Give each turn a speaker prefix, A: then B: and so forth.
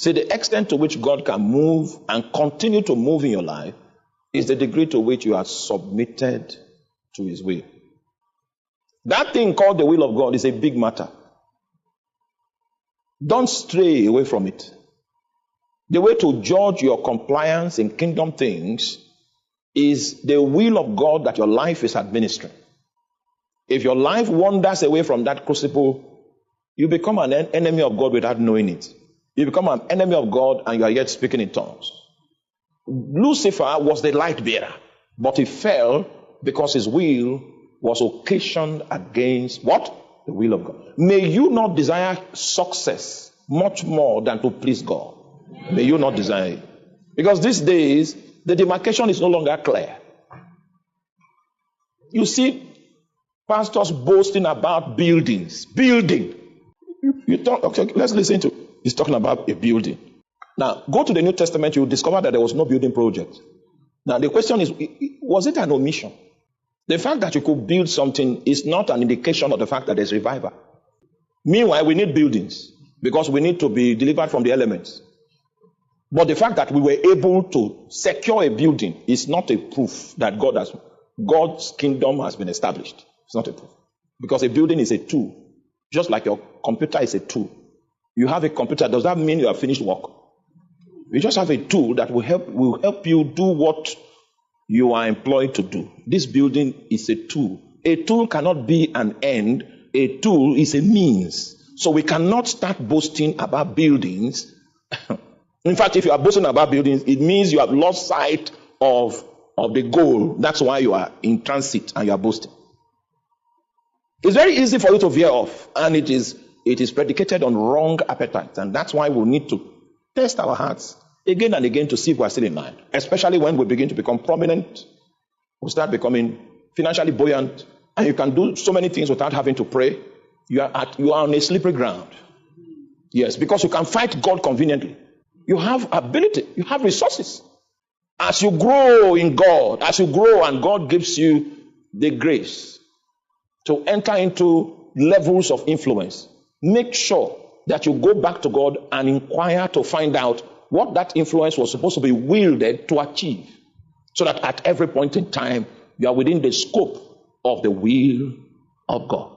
A: See, the extent to which God can move and continue to move in your life is the degree to which you are submitted to his will. That thing called the will of God is a big matter. Don't stray away from it. The way to judge your compliance in kingdom things is the will of God that your life is administering. If your life wanders away from that crucible, you become an enemy of God without knowing it. You become an enemy of God and you are yet speaking in tongues. Lucifer was the light bearer, but he fell because his will was occasioned against what? The will of God. May you not desire success much more than to please God. May you not desire it. Because these days, the demarcation is no longer clear. You see pastors boasting about buildings. Building. You talk, okay, let's listen to it. He's talking about a building. Now, go to the New Testament, you'll discover that there was no building project. Now, the question is, was it an omission? The fact that you could build something is not an indication of the fact that there's revival. Meanwhile, we need buildings because we need to be delivered from the elements. But the fact that we were able to secure a building is not a proof that God's kingdom has been established. It's not a proof. Because a building is a tool. Just like your computer is a tool. You have a computer, does that mean you have finished work? You just have a tool that will help you do what you are employed to do. This building is a tool. A tool cannot be an end. A tool is a means. So we cannot start boasting about buildings. In fact, if you are boasting about buildings, it means you have lost sight of the goal. That's why you are in transit and you are boasting. It's very easy for you to veer off, and it is predicated on wrong appetites, and that's why we need to test our hearts again and again to see if we are still in line. Especially when we begin to become prominent, we start becoming financially buoyant, and you can do so many things without having to pray. You are on a slippery ground. Yes, because you can fight God conveniently. You have ability, you have resources. As you grow in God, as you grow and God gives you the grace to enter into levels of influence, make sure that you go back to God and inquire to find out what that influence was supposed to be wielded to achieve, so that at every point in time, you are within the scope of the will of God.